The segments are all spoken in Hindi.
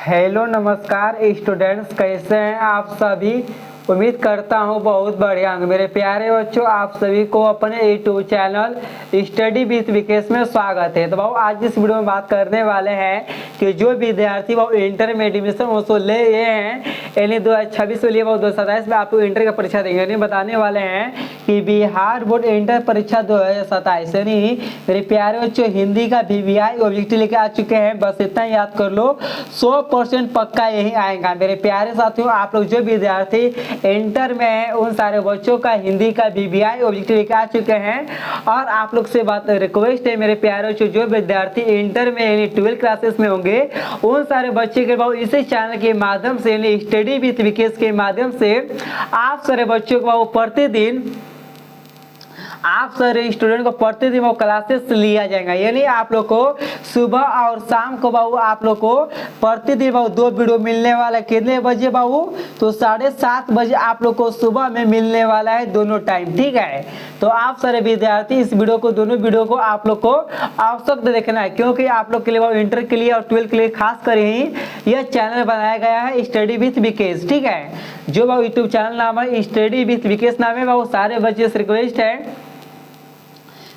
हेलो नमस्कार स्टूडेंट्स, कैसे हैं आप सभी। उम्मीद करता हूं बहुत बढ़िया होंगे। मेरे प्यारे बच्चों, आप सभी को अपने YouTube channel study with Vikesh में स्वागत है। तो भाव आज इस वीडियो में बात करने वाले हैं कि जो विद्यार्थी भाव इंटर में एडमिशन वो ले ये हैं, यानी 2026 के लिए भाव 2027 में आपको इंटर की परीक्षा देंगे। यानी बताने वाले हैं कि बिहार बोर्ड इंटर परीक्षा 2027 यानी मेरे प्यारे बच्चों हिंदी का VVI ऑब्जेक्टिव लेके आ चुके हैं। बस इतना याद कर लो, 100% पक्का यही आएगा। मेरे प्यारे साथियों, आप लोग जो विद्यार्थी इंटर में है उन सारे बच्चों का हिंदी का VVI ऑब्जेक्टिव लेके आ चुके हैं। और आप लोग से बात रिक्वेस्ट है मेरे प्यारे बच्चों, जो विद्यार्थी इंटर में यानी 12 क्लासेस में होंगे उन सारे बच्चे के भाव इसी चैनल के माध्यम से यानी स्टडी विद विकेश के माध्यम से आप सारे बच्चों को प्रतिदिन आप सारे स्टूडेंट को प्रतिदिन वो क्लासेस लिया जाएगा। यानी आप लोग को सुबह और शाम को बाबू आप लोग को प्रतिदिन बाबू 2 वीडियो मिलने वाला है। कितने बजे बाबू? तो 7:30 बजे आप लोग को सुबह में मिलने वाला है, दोनों टाइम। ठीक है, तो आप सारे विद्यार्थी इस वीडियो को, दोनों वीडियो को आप लोग को आवश्यक देखना है, क्योंकि आप लोग के लिए इंटर के लिए और 12 के लिए खास कर ही यह चैनल बनाया गया है स्टडी विद विकेश। ठीक है, जो बाबू यूट्यूब चैनल नाम है स्टडी विद विकेश नाम है। बाबू सारे बच्चे से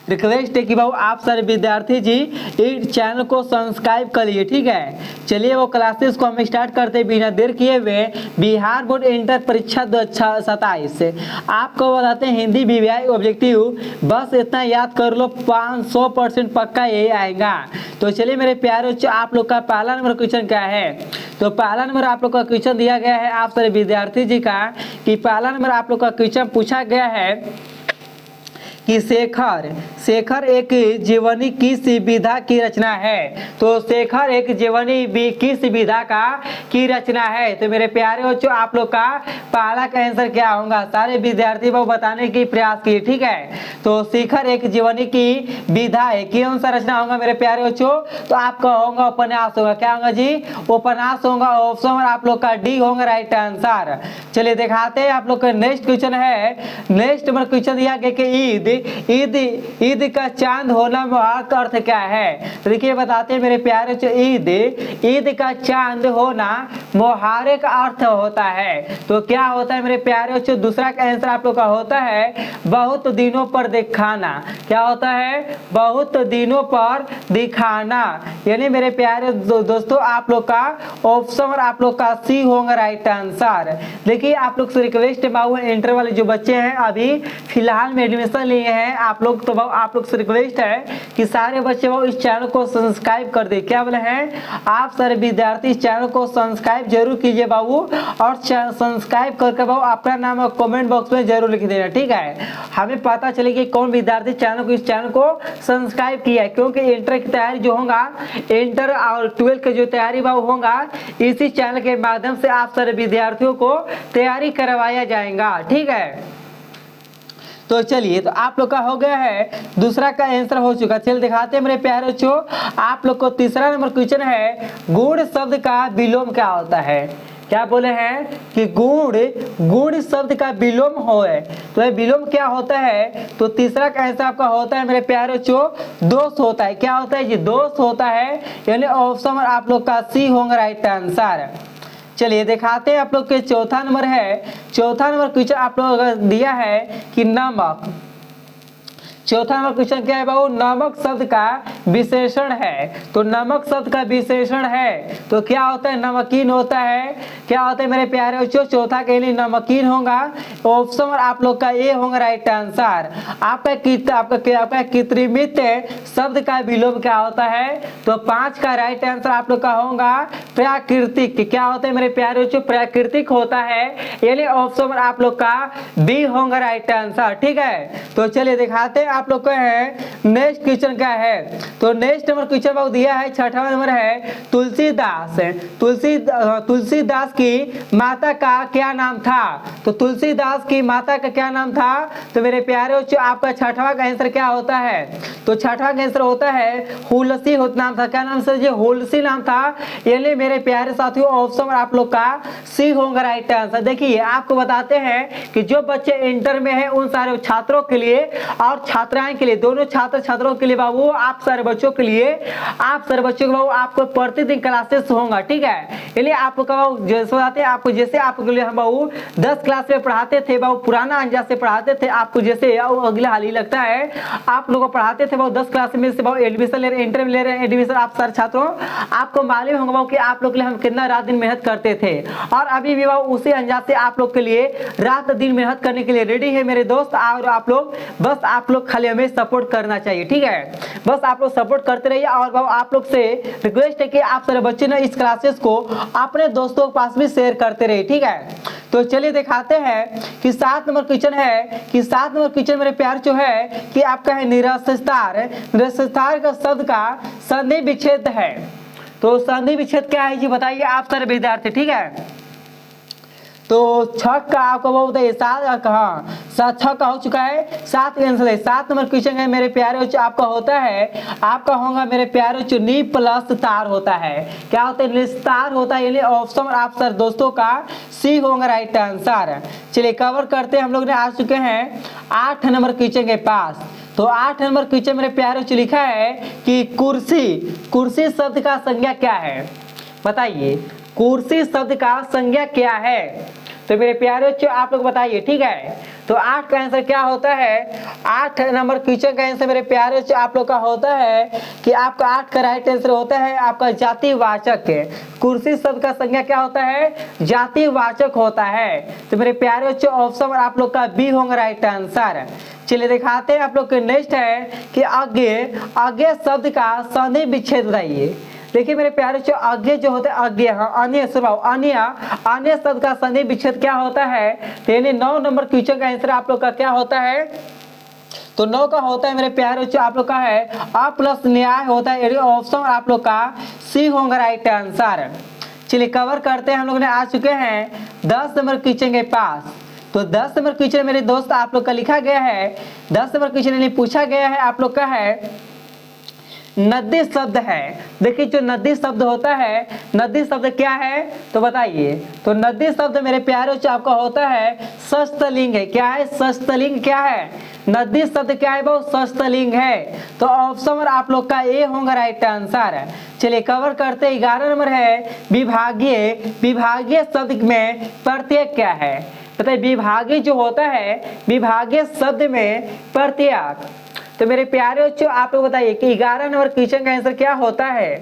रिक्वेस्ट है कि भाव आप सारे विद्यार्थी जी इस चैनल को सब्सक्राइब करिए। ठीक है, चलिए वो क्लासेस को हम स्टार्ट करते हैं बिना देर किए हुए। बिहार बोर्ड इंटर परीक्षा 2027 से आपको बताते हैं हिंदी VVI ऑब्जेक्टिव। बस इतना याद कर लो, 500% पक्का यही आएगा। तो चलिए मेरे प्यारे बच्चों, आप लोग का पहला नंबर क्वेश्चन क्या है? तो पहला नंबर आप लोग का क्वेश्चन दिया गया है आप सारे विद्यार्थी जी का कि पहला नंबर आप लोग का क्वेश्चन पूछा गया है कि शेखर एक जीवनी किस विधा की रचना है। तो शेखर एक जीवनी किस विधा की रचना है। तो मेरे प्यारे बच्चों, आप लोग का पहला का आंसर क्या होगा? सारे विद्यार्थी को बताने की प्रयास किए। ठीक है, तो शेखर एक जीवनी की विधा है, कौन सा रचना होगा मेरे प्यारे बच्चों? तो आपका होगा उपन्यास होगा। क्या होगा जी? उपन्यास होगा। ऑप्शन आप लोग का डी होगा राइट आंसर। चलिए दिखाते हैं आप लोग का नेक्स्ट क्वेश्चन है। नेक्स्ट नंबर क्वेश्चन दिया गया कि ईद का चांद होना मुहावरे का अर्थ क्या है। तो देखिए बताते हैं मेरे प्यारे, ईद का चांद होना मुहावरे का अर्थ होता है। तो क्या होता है मेरे प्यारे बच्चों? दूसरा का आंसर आप लोग का होता है बहुत दिनों पर दिखाना। क्या होता है? बहुत दिनों पर दिखाना। यानी मेरे प्यारे दोस्तों, आप लोग का ऑप्शन और आप लोग का सी होगा राइट आंसर। देखिए आप लोग से रिक्वेस्ट है, बाबू इंटर वाले जो बच्चे हैं अभी फिलहाल में एडमिशन लिए हैं, आप लोग तो आप लोग से रिक्वेस्ट है कि सारे बच्चे वो इस चैनल को सब्सक्राइब कर दे। क्या बोले हैं आप सारे विद्यार्थी? इस चैनल को सब्सक्राइब जरूर कीजिए बाबू, और सब्सक्राइब करके बाबू अपना नाम कमेंट बॉक्स में जरूर लिख देना। ठीक है, हमें पता चले कि कौन विद्यार्थी इस चैनल को सब्सक्राइब किया है, क्योंकि इंटर की तैयारी जो होगा, इंटर और 12 की जो तैयारी बाबू होगा, इसी चैनल के माध्यम से आप सारे विद्यार्थियों को तैयारी करवाया जाएगा। ठीक है, तो चलिए, तो आप लोग का हो गया है, दूसरा का आंसर हो चुका। चल दिखाते हैं मेरे प्यारे बच्चों, आप लोग को तीसरा नंबर क्वेश्चन है गुण शब्द का विलोम क्या होता है। क्या बोले हैं कि गुण शब्द का विलोम होए। तो ये विलोम क्या होता है? तो तीसरा का आंसर आपका होता है मेरे प्यारे बच्चों दोष होता है। क्या होता है जी? दोष होता है। यानी ऑप्शन आप लोग का सी होगा राइट आंसर। चलिए दिखाते हैं आप लोग के चौथा नंबर है। चौथा नंबर क्वेश्चन आप लोग दिया है कि नमक। चौथा नंबर क्वेश्चन क्या है बाबू? नमक शब्द का विशेषण है। तो नमक शब्द का विशेषण है तो क्या होता है? नमकीन होता है। क्या होता है मेरे प्यारे बच्चों? चौथा के लिए नमकीन होगा। ऑप्शन और आप लोग का ए होगा राइट आंसर। आपका कृत्रिमित शब्द का विलोम क्या होता है? तो 5 का राइट आंसर आप लोग का होगा प्राकृतिक। क्या होता है मेरे प्यारे बच्चों? प्राकृतिक होता है। यानी ऑप्शन और आप लोग का बी होगा राइट आंसर। ठीक है, तो चलिए दिखाते हैं आप लोग का है नेक्स्ट क्वेश्चन क्या है। तो नेक्स्ट नंबर क्वेश्चन बाबू दिया है, छठवां नंबर है तुलसीदास की माता का क्या नाम था। तो तुलसीदास की माता का क्या नाम था? तो मेरे प्यारे बच्चों, आपका छठवां का आंसर क्या होता है? तो छठवां का आंसर होता है हुलसी नाम था। क्या नाम सर जी? हुलसी नाम था। यानी मेरे प्यारे साथियों ऑप्शन आप लोग का सी होगा राइट आंसर। देखिए आपको बताते हैं कि जो बच्चे इंटर में है उन सारे छात्रों के लिए और छात्राएं के लिए, दोनों छात्र छात्राओं के लिए बाबू, आप सारे बच्चों के लिए, आप सारे बच्चों के बाबू आपको प्रतिदिन क्लासेस होगा, ठीक है। इसलिए आपको बाबू जैसे बताते हैं आपको, जैसे आपके लिए हम बाबू 10 क्लास में पढ़ाते थे बाबू, पुराना अंदाज से पढ़ाते थे आपको, जैसे अगला हाल ही लगता है आप लोगों को पढ़ाते थे बाबू 10 क्लास में से बाबू एडमिशन ले रहे हैं, इंटर ले रहे हैं एडमिशन, आप सारे छात्रों आपको मालूम होगा बाबू कि आप लोग के लिए हम कितना रात दिन मेहनत करते थे, और अभी भी बाबू उसी अंदाज से आप लोग के लिए रात दिन मेहनत करने के लिए रेडी है मेरे दोस्त। और आप लोग बस आप लोग खाली हमें सपोर्ट करना चाहिए, ठीक है। बस आप लोग सपोर्ट करते रहिए, और बाबू आप लोग से रिक्वेस्ट है कि आप सारे बच्चे ना इस क्लासेस को अपने दोस्तों के पास भी शेयर करते रहिए, ठीक है। तो चलिए दिखाते हैं कि 7 नंबर क्वेश्चन है कि 7 नंबर क्वेश्चन मेरे प्यार जो है कि आपका है निरस्तार। निरस्तार का शब्द का संधि विच्छेद है। तो संधि विच्छेद क्या है जी बताइए आप सारे विद्यार्थी, ठीक है। तो छक का आपको बहुत है 7 कहाँ 7 छक का हो चुका है, 7 आंसर है। 7 नंबर क्वेश्चन है मेरे प्यारे बच्चों, आपका होता है, आपका होगा मेरे प्यारे बच्चों नी प्लस तार होता है। क्या होता है? निस्तार होता है, यानी ऑप्शन आप सर दोस्तों का सी होगा राइट आंसर। चलिए कवर करते हैं, हम लोग ने आ चुके हैं 8 नंबर क्वेश्चन के पास। तो 8 नंबर क्वेश्चन मेरे प्यारे बच्चों लिखा है कि कुर्सी, कुर्सी शब्द का संज्ञा क्या है बताइए, कुर्सी शब्द का संज्ञा क्या है? तो मेरे प्यारे बच्चों आप लोग बताइए, ठीक है। तो 8 का आंसर क्या होता है? 8 नंबर क्वेश्चन का आंसर मेरे प्यारे बच्चों आप लोग का होता है कि आपका 8 का राइट आंसर होता है आपका जातिवाचक। कुर्सी शब्द का संज्ञा क्या होता है? जातिवाचक होता है। तो मेरे प्यारे बच्चों ऑप्शन आप लोग का बी होगा राइट आंसर। चलिए दिखाते हैं आप लोग के नेक्स्ट है कि आगे, आगे शब्द का संधि विच्छेद बताइए। देखिए मेरे प्यारे बच्चों आगे जो होता है आगे, हाँ अन्य स्वभाव, अन्य शब्द का संधि विच्छेद क्या होता है? यानी 9 नंबर क्वेश्चन का आंसर आप लोग का क्या होता है? तो 9 का होता है मेरे प्यारे बच्चों आप लोग का है अ प्लस न्याय होता है, यानी ऑप्शन आप लोग का सी होगा राइट आंसर। चलिए कवर करते हैं, हम लोग ने आ चुके हैं 10 नंबर क्वेश्चन के पास। तो 10 नंबर क्वेश्चन मेरे दोस्त आप लोग का लिखा गया है, 10 नंबर क्वेश्चन पूछा गया है आप लोग का है नदी शब्द है। देखिए जो नदी शब्द होता है, नदी शब्द क्या है तो बताइए। तो नदी शब्द मेरे प्यारे बच्चों आपका होता है षष्ठलिंग है। क्या है? षष्ठलिंग क्या है? नदी शब्द क्या है? वो षष्ठलिंग है। तो ऑप्शन आप लोग का ए होगा राइट आंसर। चलिए कवर करते 11 नंबर है विभागीय। विभागीय शब्द में प्रत्यय क्या है बताइए। विभागीय जो होता है, विभागीय शब्द में प्रत्यय, तो मेरे प्यारे बच्चों आप लोग बताइए कि 11 नंबर क्वेश्चन का आंसर क्या होता है?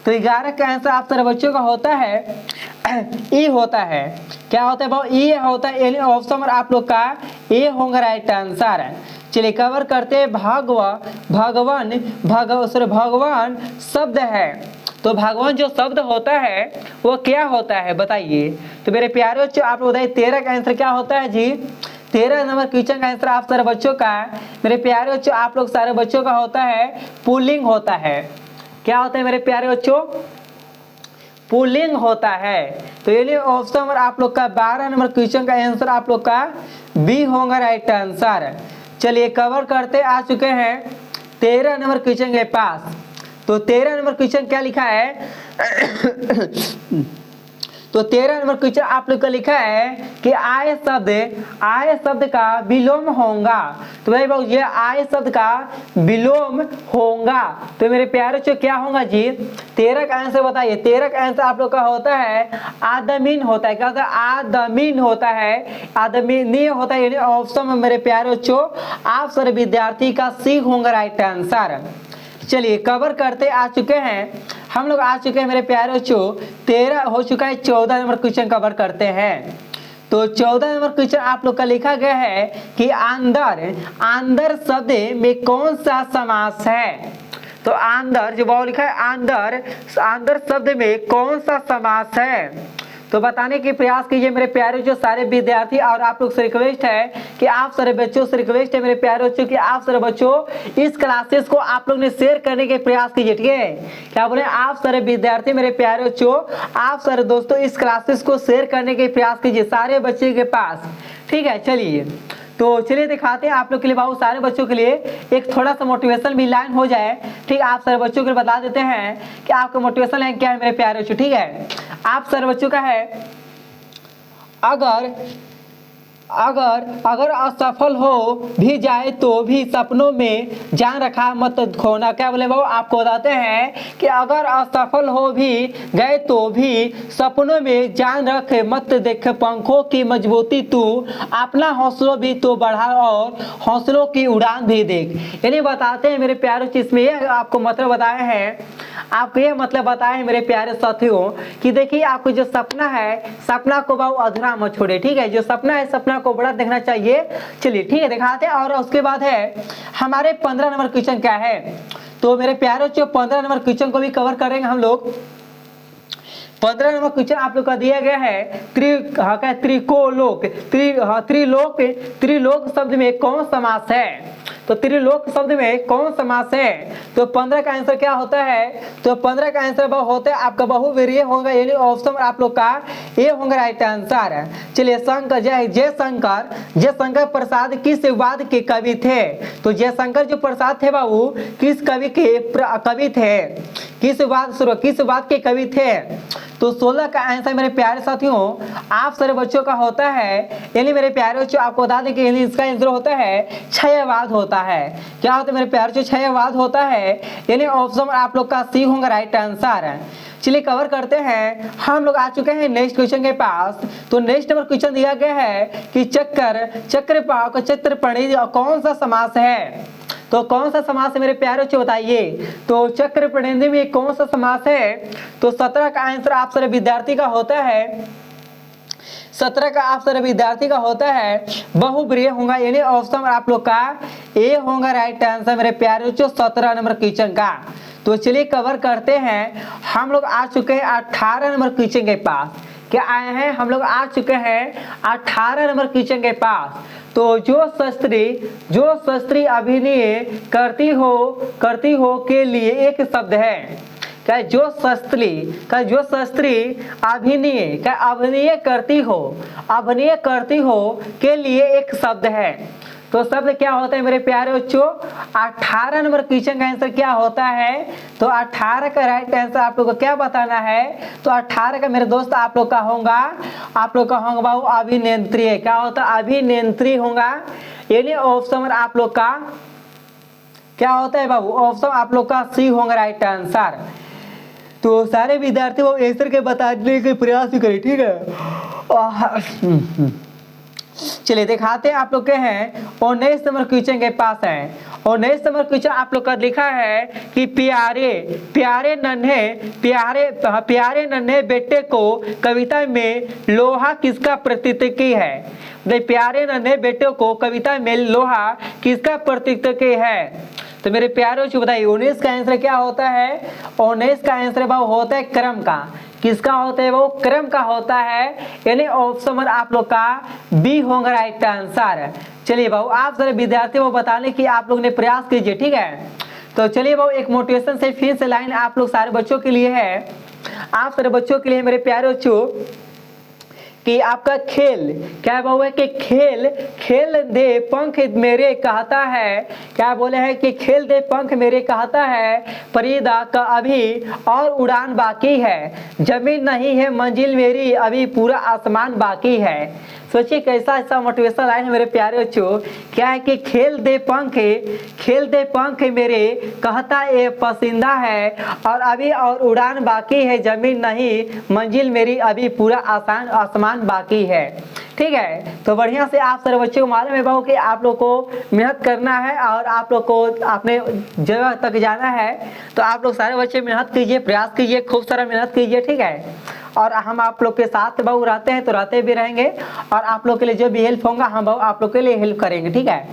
तो 11 का आंसर आप सारे बच्चों का होता है ई होता है। क्या होता है भाव? ई होता है, यानी ऑप्शन आप लोग का ए होगा राइट आंसर। चलिए कवर करते हैं भगवान शब्द है। तो भगवान जो शब्द होता है वो क्या होता है बताइए। तो मेरे प्यारे बच्चों आप लोग बताइए 13 का आंसर क्या होता है जी? 13 नंबर क्वेश्चन का आंसर आप सारे बच्चों का, मेरे प्यारे बच्चों आप लोग सारे बच्चों का होता है पुल्लिंग होता है। क्या होता है मेरे प्यारे बच्चों? पुल्लिंग होता है। तो ये ऑप्शन आप लोग का 12 नंबर क्वेश्चन का आंसर आप लोग का बी होगा राइट आंसर। चलिए कवर करते आ चुके हैं 13 नंबर क्वेश्चन के पास। तो 13 नंबर क्वेश्चन क्या लिखा है? तो 13 नंबर क्वेश्चन आप लोग का लिखा है कि आय शब्द का विलोम होगा। तो भाई बाबू ये आय शब्द का विलोम होगा। तो मेरे प्यारे बच्चों क्या होगा जी? 13 का आंसर बताइए। 13 का आंसर आप लोग का होता है आदमीन होता है। क्या होता है? आदमीन होता है, आदमीन होता है, यानी ऑप्शन में मेरे प्यारे बच्चों आप सारे विद्यार्थी का सी होगा राइट आंसर। चलिए कवर करते आ चुके हैं, हम लोग आ चुके हैं मेरे प्यारे बच्चों 13 हो चुका है, 14 नंबर क्वेश्चन कवर करते हैं। तो 14 नंबर क्वेश्चन आप लोग का लिखा गया है कि आंदर शब्द में कौन सा समास है? तो आंदर जो बहुत लिखा है आंदर शब्द में कौन सा समास है? तो बताने की प्रयास कीजिए मेरे प्यारे जो सारे विद्यार्थी, और आप लोग से रिक्वेस्ट है कि आप सारे बच्चों से रिक्वेस्ट है मेरे प्यारे बच्चों कि आप सारे बच्चों इस क्लासेस को आप लोग ने शेयर करने के प्रयास कीजिए, ठीक है। क्या बोले? आप सारे विद्यार्थी मेरे प्यारे बच्चों, आप सारे दोस्तों इस क्लासेस को शेयर करने के प्रयास कीजिए सारे बच्चे के पास, ठीक है। चलिए तो चलिए दिखाते हैं आप लोग के लिए बाबू सारे बच्चों के लिए एक थोड़ा सा मोटिवेशन भी लाइन हो जाए, ठीक। आप सारे बच्चों के लिए बता देते हैं कि आपका मोटिवेशन लाइन क्या है मेरे प्यारे बच्चों, ठीक है। आप सारे बच्चों का है अगर अगर असफल हो भी जाए तो भी सपनों में जान रखा मत खोना। क्या बोले बाबू, आपको बताते हैं कि अगर असफल हो भी गए तो भी सपनों में जान रख मत देख, पंखों की मजबूती तू अपना हौसलों भी तो बढ़ा और हौसलों की उड़ान भी देख। यानी बताते हैं मेरे प्यारे, इसमें ये आपको मतलब बताए हैं, आपको ये मतलब बताए हैं मेरे प्यारे साथियों कि देखिए आपको जो सपना है, सपना को बाबू अधूरा मत छोड़े, ठीक है। जो सपना है सपना को बड़ा देखना चाहिए। चलिए ठीक है, दिखाते हैं। और उसके बाद है हमारे 15 नंबर क्वेश्चन क्या है। तो मेरे प्यारे जो 15 नंबर क्वेश्चन को भी कवर करेंगे हम लोग। 15 नंबर क्वेश्चन आप लोग का दिया गया है त्रिकोलोक, त्रिलोक शब्द में कौन समास है। तो त्रिलोक शब्द में कौन समास है। तो 15 का आंसर क्या होता है। तो 15 का आंसर होता है आपका बहुवीर्य होगा, यानी ऑप्शन आप लोग का ए होगा राइट आंसर। चलिए जयशंकर प्रसाद किस वाद के कवि थे। तो जयशंकर जो प्रसाद थे बाबू किस कवि के कवि थे, किस वाद के कवि थे। तो 16 का आंसर मेरे प्यारे साथियों आप सारे बच्चों का होता है, यानी मेरे प्यारे बच्चों आपको बता दें कि इसका आंसर होता है क्षयवाद होता है। क्या होता है मेरे प्यारे बच्चों, क्षयवाद होता है, यानी ऑप्शन आप लोग का सी होगा राइट आंसर। चलिए कवर करते हैं, हम लोग आ चुके हैं नेक्स्ट क्वेश्चन के पास। तो नेक्स्ट नंबर क्वेश्चन दिया गया है कि चक्रपणि कौन सा समास है। तो कौन सा समास है मेरे प्यारे बच्चों बताइए। तो चक्रपणि में कौन सा समास है। तो 17 का आंसर आप सारे विद्यार्थी का होता है, 17 का आप सारे विद्यार्थी का होता है बहुब्रीहि होगा, यानी ऑप्शन आप लोग का ए होगा राइट आंसर मेरे प्यारे बच्चों 17 नंबर क्वेश्चन का। तो चलिए कवर करते हैं, हम लोग आ चुके हैं 18 नंबर क्वेश्चन के पास। क्या आए हैं, हम लोग आ चुके हैं 18 नंबर क्वेश्चन के पास। तो जो शास्त्री अभिनय करती हो के लिए एक शब्द है। क्या जो शास्त्री अभिनय करती हो के लिए एक शब्द है। तो शब्द क्या होता है मेरे प्यारे बच्चों। 18 नंबर क्वेश्चन का आंसर क्या होता है। तो 18 का राइट आंसर आप लोग को क्या बताना है। तो 18 का मेरे दोस्त आप लोग का होगा बाबू अभिनेत्री। क्या होता है, अभिनेत्री होगा, यानी ऑप्शन आप लोग का क्या होता है बाबू, ऑप्शन आप लोग का सी होगा राइट आंसर। तो सारे विद्यार्थी वो आंसर के बताने के प्रयास भी करें, ठीक है। चलिए दिखाते हैं आप लोग के हैं 19 नंबर क्वेश्चन के पास है। 19 नंबर क्वेश्चन आप लोग का लिखा है कि प्यारे नन्हे बेटे को कविता में लोहा किसका प्रतीक है। प्यारे नन्हे बेटे को कविता में लोहा किसका प्रतीक है। तो मेरे प्यारे बच्चों बताइए 19 का आंसर क्या होता है। 19 का आंसर भाव होता है क्रम का। किसका होता है वो, क्रम का होता है, यानी ऑप्शन आप लोग का बी होगा राइट आंसर। चलिए भाऊ आप सारे विद्यार्थी को बताने की आप लोग ने प्रयास कीजिए, ठीक है। तो चलिए भाऊ एक मोटिवेशन से फिर से लाइन आप लोग सारे बच्चों के लिए है, आप सारे बच्चों के लिए मेरे प्यारे बच्चों कि आपका खेल क्या बाबू है कि खेल दे पंख मेरे कहता है। क्या बोले हैं कि खेल दे पंख मेरे कहता है, फरीदा का अभी और उड़ान बाकी है, जमीन नहीं है मंजिल मेरी अभी पूरा आसमान बाकी है। सोचिए कैसा ऐसा मोटिवेशन लाइन है मेरे प्यारे बच्चों। क्या है कि खेल दे पंख मेरे कहता ये पसंदा है, और अभी और उड़ान बाकी है, जमीन नहीं मंजिल मेरी अभी पूरा आसमान बाकी है। ठीक है, तो बढ़िया से आप सारे बच्चों को मालूम है बाबू कि आप लोग को मेहनत करना है और आप लोग को अपने जगह तक जाना है। तो आप लोग सारे बच्चे मेहनत कीजिए, प्रयास कीजिए, खूब सारा मेहनत कीजिए, ठीक है। और हम आप लोग के साथ बाबू रहते हैं तो रहते भी रहेंगे, और आप लोग के लिए जो भी हेल्प होगा हम बाबू आप लोग के लिए हेल्प करेंगे, ठीक है।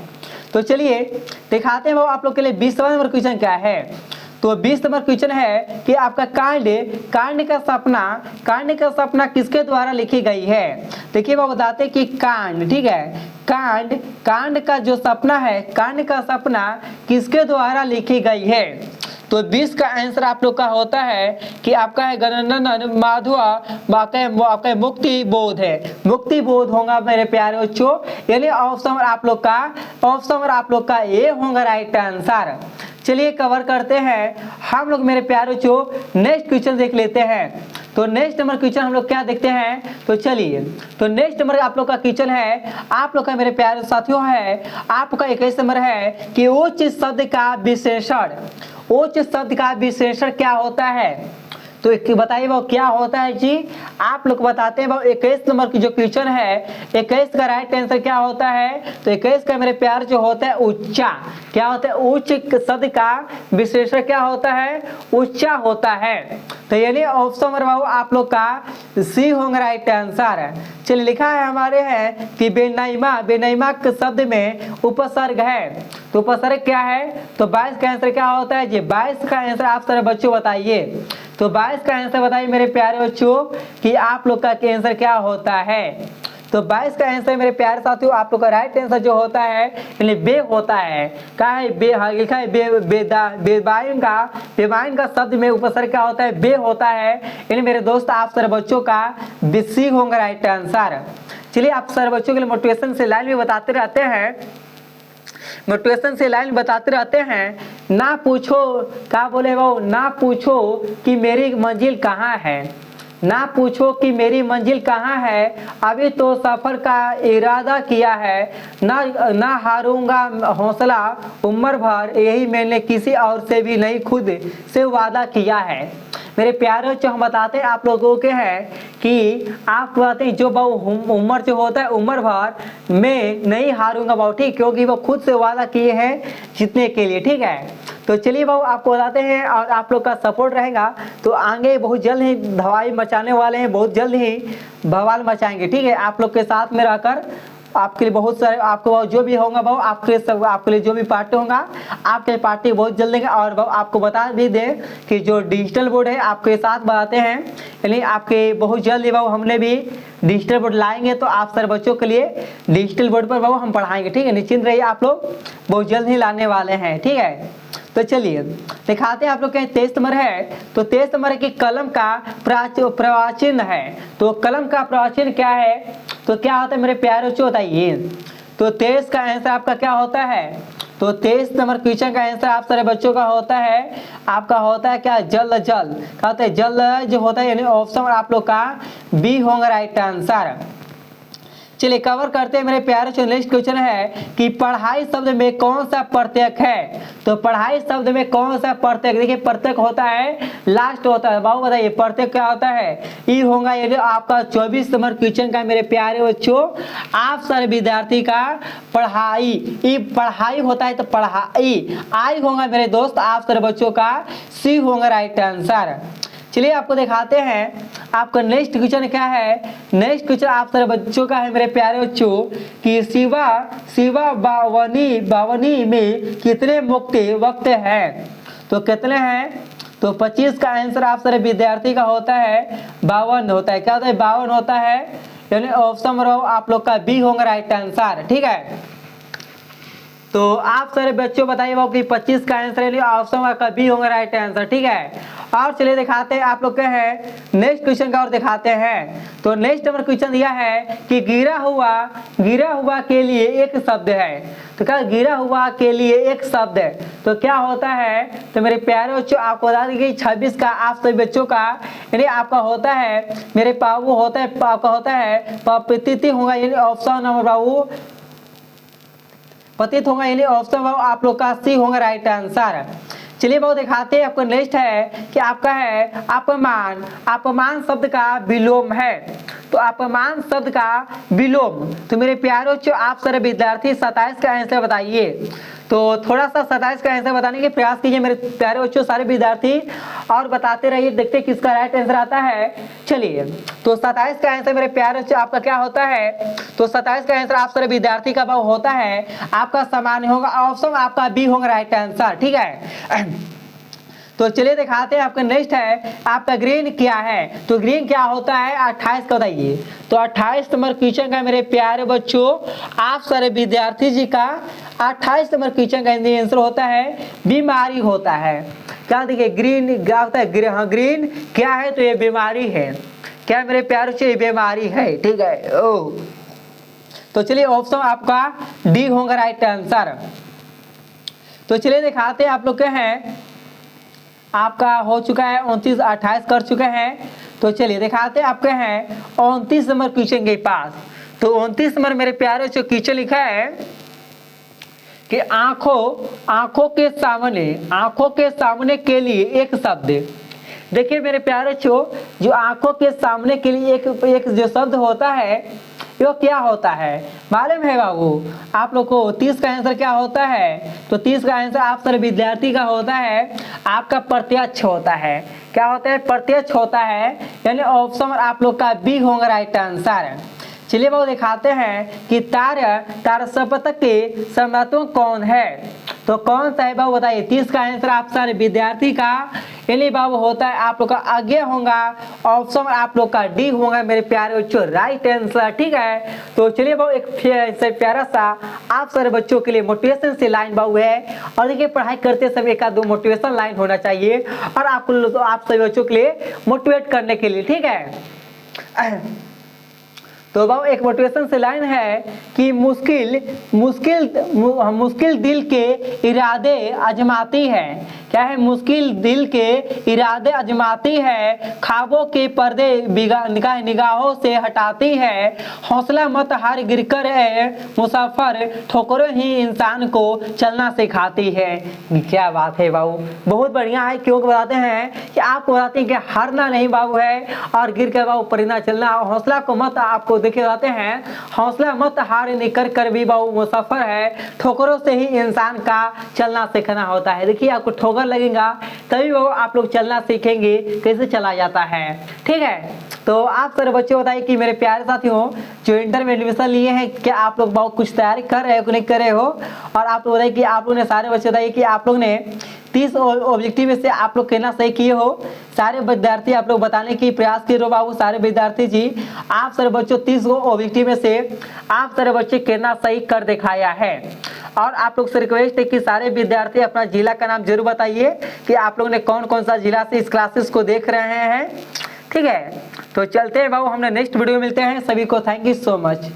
तो चलिए दिखाते हैं बाबू आप लोग के लिए 20वां नंबर क्वेश्चन क्या है। तो 20 नंबर क्वेश्चन है कि आपका कांड का सपना किसके द्वारा लिखी गई है। देखिए वो बताते कि कांड, ठीक है, कांड का जो सपना है, कांड का सपना किसके द्वारा लिखी गई है। तो 20 का आंसर आप लोग का होता है कि आपका है गणनन माधवा, आपका मुक्ति बोध है, मुक्ति बोध होगा मेरे प्यारे बच्चों, यानी ऑप्शन आप लोग का ए होगा राइट आंसर। चलिए कवर करते हैं हम लोग मेरे प्यारे बच्चों, नेक्स्ट क्वेश्चन देख लेते हैं। तो नेक्स्ट नंबर क्वेश्चन हम लोग क्या देखते हैं, तो चलिए, तो नेक्स्ट नंबर आप लोग का क्वेश्चन है, आप लोग का मेरे प्यारे साथियों है, आपका 21 नंबर है कि उच्च शब्द का विशेषण, उच्च शब्द का विशेषण क्या होता है, तो बताइए वो क्या होता है जी, आप लोग बताते हैं। 21 नंबर की जो क्वेश्चन है, 21 का राइट आंसर क्या होता है, तो 21 का मेरे प्यार जो होता है उच्चा, क्या होता है, उच्च शब्द का विशेषण क्या होता है, उच्चा होता है। तो यानी ऑप्शन नंबर आप लोग का सी होगा राइट आंसर है। चलिए लिखा है हमारे है कि बेनईमा, बेनईमा के शब्द में उपसर्ग है, तो उपसर्ग क्या है, तो 22 का आंसर क्या होता है जी, 22 का आंसर आप सारे बच्चों बताइए, तो 22 का आंसर बताइए मेरे प्यारे बच्चों कि आप लोग का आंसर क्या होता है। तो 22 का आंसर मेरे प्यारे साथियों आप लोग का राइट आंसर जो होता है यानी बे होता है, क्या है बे, लिखा है बेबाइन का, बेबाइन का शब्द में उपसर्ग क्या होता है, बे होता है, यानी मेरे दोस्त आप सारे बच्चों का सी होगा राइट आंसर। चलिए आप सारे बच्चों के लिए मोटिवेशन से लाइन भी बताते रहते हैं, मोटिवेशन से लाइन बताते रहते हैं, ना पूछो, क्या बोले वो, ना पूछो कि मेरी मंजिल कहाँ है, ना पूछो कि मेरी मंजिल कहाँ है, अभी तो सफर का इरादा किया है, ना हारूंगा हौसला उम्र भर, यही मैंने किसी और से भी नहीं खुद से वादा किया है। मेरे प्यारे जो हम बताते हैं आप लोगों के हैं कि आप बताते हैं जो उम्र जो होता है उम्र भर मैं नहीं हारूंगा भाव, ठीक, क्योंकि वो खुद से वादा किए हैं जीतने के लिए, ठीक है। तो चलिए भाव आपको बताते हैं और आप लोग का सपोर्ट रहेगा तो आगे बहुत जल्द ही धमाल मचाने वाले हैं, बहुत जल्द ही बवाल मचाएंगे, ठीक है। आप लोग के साथ में रहकर आपके लिए बहुत सारे, आपको जो भी होगा भाव आपके लिए जो भी पार्टी होगा आपके लिए पार्टी बहुत जल्द देंगे। और भाव आपको बता भी दें कि जो डिजिटल बोर्ड है आपके साथ बताते हैं, यानी आपके बहुत जल्द भाव हमने भी डिजिटल बोर्ड लाएंगे, तो आप सारे बच्चों के लिए डिजिटल बोर्ड पर भाव हम पढ़ाएंगे, ठीक है, निश्चिंत रहिए, आप लोग बहुत जल्द ही लाने वाले हैं, ठीक है। तो चलिए दिखाते हैं आप लोग के 23 नंबर है, तो 23 नंबर की कलम का प्रवाचीन है, तो कलम का प्रवाचीन क्या है, तो क्या होता है मेरे प्यारे बच्चों बताइए। तो 23 का आंसर आपका क्या होता है, तो 23 नंबर क्वेश्चन का आंसर आप सारे बच्चों का होता है, आपका होता है क्या, जल जल, क्या होता है, जल जो होता है, यानी ऑप्शन आप लोग का बी होगा राइट आंसर। चलिए कवर करते हैं मेरे प्यारे जो नेक्स्ट क्वेश्चन है कि पढ़ाई शब्द में कौन सा प्रत्यय है, तो पढ़ाई शब्द में कौन सा प्रत्यय, देखिए प्रत्यय होता है लास्ट होता है, बाबू बताइए प्रत्यय क्या होता है, ई होगा, यानी आपका 24 नंबर क्वेश्चन का मेरे प्यारे बच्चों आप सारे विद्यार्थी का पढ़ाई, ई पढ़ाई होता है तो पढ़ाई, आई होगा मेरे दोस्त आप सारे बच्चों का सी होगा राइट आंसर। चलिए आपको दिखाते हैं आपका नेक्स्ट क्वेश्चन क्या है, नेक्स्ट क्वेश्चन आप सारे बच्चों का है मेरे प्यारे बच्चों कि शिवा बावनी में कितने मुक्ति वक्त हैं, तो कितने हैं, तो 25 का आंसर आप सारे विद्यार्थी का होता है 52 होता है, क्या होता है 52 होता है, यानी ऑप्शन नंबर आप लोग का बी होगा राइट आंसर, ठीक है। तो आप सारे बच्चों बताइए वो कि 25 का आंसर ऑप्शन का बी होगा राइट आंसर, ठीक है। और चलिए दिखाते हैं आप लोग के हैं नेक्स्ट क्वेश्चन का और दिखाते हैं। तो नेक्स्ट नंबर क्वेश्चन दिया है कि गिरा हुआ के लिए एक शब्द है, तो क्या गिरा हुआ के लिए एक शब्द है, तो क्या होता है, तो मेरे प्यारे बच्चों आपको बता दें कि 26 का आप सभी बच्चों का यानी आपका होता है मेरे पाऊ होता है, आपका होता है पतिथि होगा, यानी ऑप्शन नंबर बाबू पतित होगा, यानी ऑप्शन आप लोग का सी होगा राइट आंसर। चलिए बहुत दिखाते हैं आपको नेक्स्ट है कि आपका है अपमान, अपमान शब्द का विलोम है, तो अपमान शब्द का विलोम, तो मेरे प्यारे बच्चों आप सारे विद्यार्थी 27 का आंसर बताइए, तो थोड़ा सा 27 का आंसर बताने के प्रयास कीजिए मेरे प्यारे बच्चों सारे विद्यार्थी, और बताते रहिए, देखते किसका राइट आंसर आता है। चलिए तो 27 का आंसर मेरे प्यारे बच्चों आपका क्या होता है, तो 27 का आंसर आप सारे विद्यार्थी का भाव होता है आपका सामान्य होगा, ऑप्शन आपका बी होगा राइट आंसर, ठीक है। तो चलिए दिखाते हैं आपका नेक्स्ट है आपका ग्रीन क्या है, तो ग्रीन क्या होता है 28 का बताइए, तो 28 नंबर क्वेश्चन का मेरे प्यारे बच्चों आप सारे विद्यार्थी जी का 28 नंबर क्वेश्चन का आंसर होता है बीमारी होता है, क्या देखिए ग्रीन क्या होता है, ग्रीन क्या है, तो ये बीमारी है, क्या मेरे प्यारे बच्चों ये बीमारी है, ठीक है। ओ तो चलिए ऑप्शन आपका डी होगा राइट आंसर। तो चलिए दिखाते हैं आप लोग के हैं आपका हो चुका है 29 28 कर चुके हैं। तो चलिए दिखाते हैं आपके हैं 29 नंबर क्वेश्चन के पास। तो 29 नंबर मेरे प्यारे जो क्वेश्चन लिखा है कि आंखों के सामने के लिए एक शब्द। देखिए मेरे प्यारे जो आंखों के सामने के लिए एक जो शब्द होता है वो क्या होता है मालूम है बाबू आप लोग को? 30 का आंसर क्या होता है? तो 30 का आंसर आप सर विद्यार्थी का होता है आपका प्रत्यक्ष होता है। क्या होता है? प्रत्यक्ष होता है, यानी ऑप्शन आप लोग का बी होगा राइट आंसर। चलिए बाबू दिखाते हैं कि तारसपतक के समर्थक कौन है। तो कौन सा है बाबू बताइए? 30 का आंसर आप सारे विद्यार्थी का यानी बाबू होता है आप लोग का आगे होगा ऑप्शन आप लोग का डी होगा मेरे प्यारे बच्चों राइट आंसर। ठीक है, तो चलिए बाबू एक प्यारा सा आप सारे बच्चों के लिए मोटिवेशन से लाइन बाबू है। और देखिए पढ़ाई करते समय एक आध दो मोटिवेशन लाइन होना चाहिए और आप सभी बच्चों के लिए मोटिवेट करने के लिए। ठीक है, तो बाबू एक मोटिवेशन से लाइन है कि मुश्किल दिल के इरादे आजमाती है। क्या है? मुश्किल दिल के इरादे आजमाती है, ख्वाबों के पर्दे निगाहों से हटाती है, हौसला मत हार गिरकर मुसाफर, ठोकरें ही इंसान को चलना सिखाती है। क्या बात है बाबू, बहुत बढ़िया है। क्यों बताते हैं कि आपको बताते हैं कि हारना नहीं बाबू है और गिर कर बाबू परिणा चलना। हौसला को मत आपको देखे जाते हैं, हौसला मत हार निकल कर भी बाबू मुसाफर है, ठोकरों से ही इंसान का चलना सीखना होता है। देखिए आपको ठोकर लगेगा तभी वो आप लोग चलना सीखेंगे कैसे चला जाता है। ठीक है, तो आप सारे बच्चे बताइए कि मेरे प्यारे साथियों जो इंटर में एडमिशन लिए हैं क्या आप लोग बहुत कुछ तैयारी कर रहे हो कि नहीं कर रहे हो? और आप लोग बताइए कि आप लोग ने सारे बच्चे बताइए कि आप लोग ने 30 ऑब्जेक्टिव में से आप लोग कितना सही किए हो। सारे विद्यार्थी आप लोग बताने की प्रयास किए हो बाबू। सारे विद्यार्थी जी आप सारे बच्चों 30 ऑब्जेक्टिव में से आप सारे बच्चे कितना सही कर दिखाया है। और आप लोग से रिक्वेस्ट है कि सारे विद्यार्थी अपना जिला का नाम जरूर बताइए कि आप लोग ने कौन कौन सा जिला से इस क्लासेस को देख रहे हैं। ठीक है, तो चलते हैं बाबू, हमने नेक्स्ट वीडियो में मिलते हैं। सभी को थैंक यू सो मच।